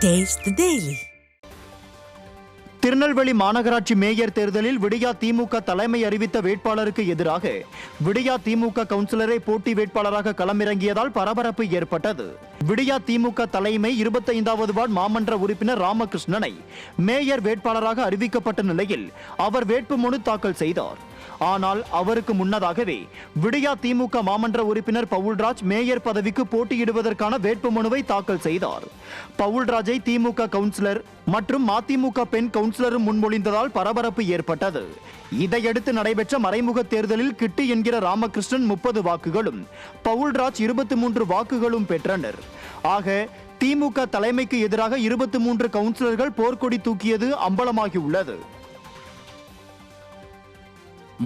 Taste the Daily. Tirunelveli மாநகராட்சி mayor தேர்தலில் விடியா திமுக தலைமை அறிவித்த வேட்பாளருக்கு எதிராக விடியா திமுக கவுன்சிலரை போட்டி வேட்பாளராக களமிறங்கியதால் பரபரப்பு ஏற்பட்டது. விடியா திமுக தலைமை 25வது வார்டு மாமன்ற உறுப்பினர் ராமகிருஷ்ணனை மேயர் வேட்பாளராக அறிவிக்கப்பட்ட நிலையில் அவர் வேட்புமனு தாக்கல் செய்தார். ஆனால் அவருக்கு முன்னதாகவே விடியா திமுக மாமன்ற உறுப்பினர் பவுல்ராஜ் மேயர் பதவிக்கு போட்டியிடுவதற்கான வேட்புமனுவை தாக்கல் செய்தார். பவுல்ராஜை திமுக கவுன்சிலர் மற்றும் மதிமுக பெண் கவுன்சிலரும் முன்மொழிந்ததால் பரபரப்பு ஏற்பட்டது. இதையடுத்து நடைபெற்ற மறைமுக தேர்தலில் கிட்டி என்கிற ராமகிருஷ்ணன் 30 வாக்குகளும் பவுல்ராஜ் 23 வாக்குகளும் பெற்றனர். ஆக திமுக தலைமைக்கு எதிராக 23 கவுன்சிலர்கள் போர்க்கொடி தூக்கியது அம்பலமாகியுள்ளது.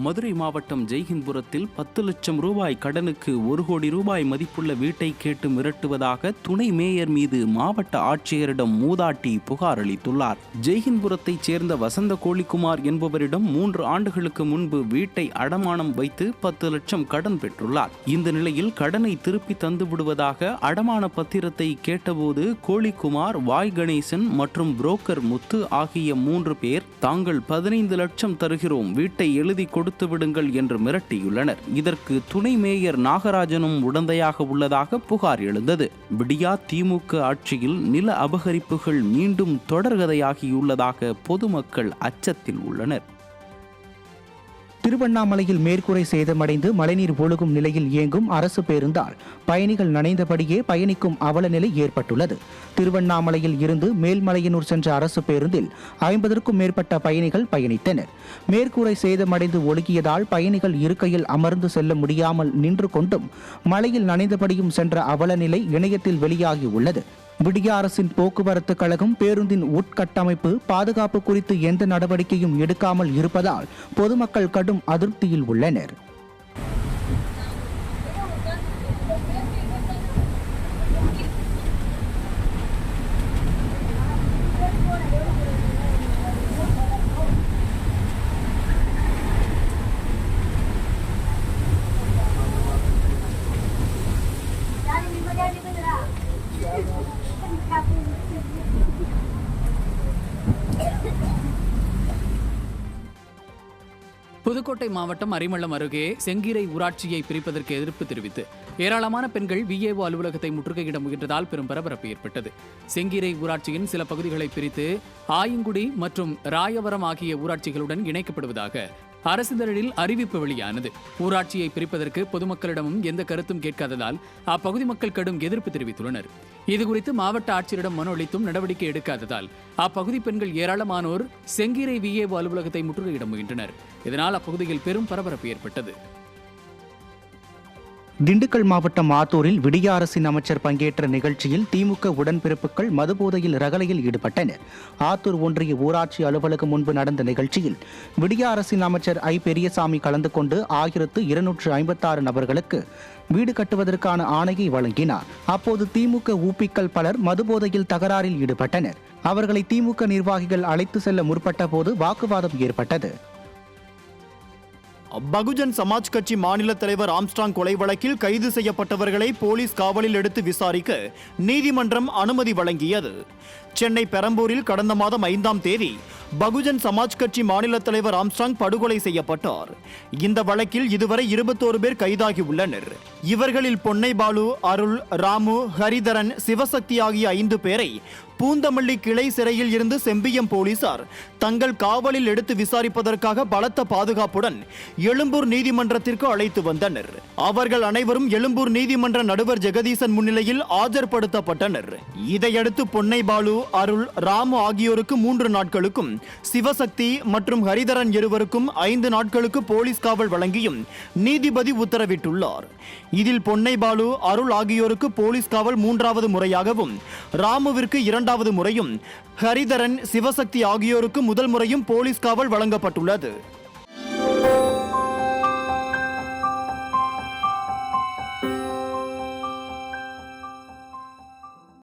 மதுரை மாவட்டம் ஜெய்ஹிந்த்புரத்தில் 10 லட்சம் ரூபாய் கடனுக்கு 1 கோடி ரூபாய் மதிப்புள்ள வீட்டை கேட்டு மிரட்டுவதாக துணை மேயர் மீது மாவட்ட ஆட்சியரிடம் மூதாட்டி புகார் அளித்துள்ளார். ஜெய்ஹிந்த்புரத்தைச் சேர்ந்த வசந்த கோழிக்குமார் என்பவரிடம் 3 ஆண்டுகளுக்கு முன்பு வீட்டை அடமானம் வைத்து 10 லட்சம் கடன் பெற்றுள்ளார். இந்த நிலையில் கடனை திருப்பி தந்து விடுவதாக அடமான பத்திரத்தை கேட்டபோது கோழிக்குமார், வாய் கணேசன் மற்றும் புரோக்கர் முத்து ஆகிய 3 பேர் தாங்கள் 15 லட்சம் தருகிறோம், வீட்டை எழுதி கொடுத்து விடுங்கள் என்று மிரட்டியுள்ளனர். இதற்கு துணை மேயர் நாகராஜனும் உடந்தையாக உள்ளதாக புகார் எழுந்தது. விடியா திமுக ஆட்சியில் நில அபகரிப்புகள் மீண்டும் தொடர்கதையாகியுள்ளதாக பொதுமக்கள் அச்சத்தில் உள்ளனர். திருவண்ணாமலையில் மேற்கூரை சேதமடைந்து மழைநீர் ஒழுகும் நிலையில் இயங்கும் அரசு பேருந்தால் பயணிகள் நனைந்தபடியே பயணிக்கும் அவல நிலை ஏற்பட்டுள்ளது. திருவண்ணாமலையில் இருந்து மேல்மலையனூர் சென்ற அரசு பேருந்தில் 50க்கும் மேற்பட்ட பயணிகள் பயணித்தனர். மேற்கூரை சேதமடைந்து ஒழுகியதால் பயணிகள் இருக்கையில் அமர்ந்து செல்ல முடியாமல் நின்று கொண்டும் மழையில் நனைந்தபடியும் சென்ற அவல நிலை இணையத்தில் வெளியாகியுள்ளது. விடியா அரசின் போக்குவரத்து கழகம் பேருந்தின் உட்கட்டமைப்பு பாதுகாப்பு குறித்து எந்த நடவடிக்கையும் எடுக்காமல் இருப்பதால் பொதுமக்கள் கடும் அதிருப்தியில் உள்ளனர். புதுக்கோட்டை மாவட்டம் அரிமளம் அருகே செங்கீரை ஊராட்சியை பிரிப்பதற்கு எதிர்ப்பு தெரிவித்து ஏராளமான பெண்கள் விஏஓ அலுவலகத்தை முற்றுகையிட முயன்றதால் பெரும் பரபரப்பு ஏற்பட்டது. செங்கீரை ஊராட்சியின் சில பகுதிகளை பிரித்து ஆயங்குடி மற்றும் ராயவரம் ஆகிய ஊராட்சிகளுடன் இணைக்கப்படுவதாக அரசிதழில் அறிவிப்பு வெளியானது. ஊராட்சியை பிரிப்பதற்கு பொதுமக்களிடமும் எந்த கருத்தும் கேட்காததால் அப்பகுதி மக்கள் கடும் எதிர்ப்பு தெரிவித்துள்ளனர். இதுகுறித்து மாவட்ட ஆட்சியரிடம் மனு அளித்தும் நடவடிக்கை எடுக்காததால் அப்பகுதி பெண்கள் ஏராளமானோர் செங்கீரை விஏஓ அலுவலகத்தை முற்றுகையிட முயன்றனர். இதனால் அப்பகுதியில் பெரும் பரபரப்பு ஏற்பட்டது. திண்டுக்கல் மாவட்டம் ஆத்தூரில் விடியா அரசின் அமைச்சர் பங்கேற்ற நிகழ்ச்சியில் திமுக உடன்பிறப்புகள் மதுபோதையில் ரகளையில் ஈடுபட்டனர். ஆத்தூர் ஒன்றிய ஊராட்சி அலுவலகம் முன்பு நடந்த நிகழ்ச்சியில் விடியா அரசின் அமைச்சர் ஐ பெரியசாமி கலந்து கொண்டு 1256 நபர்களுக்கு வீடு கட்டுவதற்கான ஆணையை வழங்கினார். அப்போது திமுக ஊப்பிக்கள் பலர் மதுபோதையில் தகராறில் ஈடுபட்டனர். அவர்களை திமுக நிர்வாகிகள் அழைத்து செல்ல முற்பட்ட போது வாக்குவாதம் ஏற்பட்டது. பகுஜன் சமாஜ் கட்சி மாநில தலைவர் ஆம்ஸ்ட்ராங் கொலை வழக்கில் கைது செய்யப்பட்டவர்களை போலீஸ் காவலில் எடுத்து விசாரிக்க நீதிமன்றம் அனுமதி வழங்கியது. சென்னை பெரம்பூரில் கடந்த மாதம் 5ஆம் தேதி பகுஜன் சமாஜ் கட்சி மாநில தலைவர் ஆம்ஸ்ட்ராங் படுகொலை செய்யப்பட்டார். இந்த வழக்கில் இதுவரை 21 பேர் கைதாகி உள்ளனர். இவர்களில் பொன்னை பாலு, அருள், ராமு, ஹரிதரன், சிவசக்தி ஆகிய 5 பேரை பூந்தமல்லி கிளை சிறையில் இருந்து செம்பியம் போலீசார் தங்கள் காவலில் எடுத்து விசாரிப்பதற்காக பலத்த பாதுகாப்புடன் எழும்பூர் நீதிமன்றத்திற்கு அழைத்து வந்தனர். அவர்கள் அனைவரும் எழும்பூர் நீதிமன்ற நடுவர் ஜெகதீசன் முன்னிலையில் ஆஜர்படுத்தப்பட்டனர். இதையடுத்து பொன்னை பாலு, அருள், ராமு ஆகியோருக்கு 3 நாட்களுக்கும், சிவசக்தி மற்றும் ஹரிதரன் இருவருக்கும் 5 நாட்களுக்கு போலீஸ் காவல் வழங்கியும் நீதிபதி உத்தரவிட்டுள்ளார். இதில் பொன்னை பாலு, அருள் ஆகியோருக்கு போலீஸ் காவல் 3வது முறையாகவும், ராமுவிற்கு 2வது முறையும், ஹரிதரன், சிவசக்தி ஆகியோருக்கு முதல் முறையும் போலீஸ் காவல் வழங்கப்பட்டுள்ளது.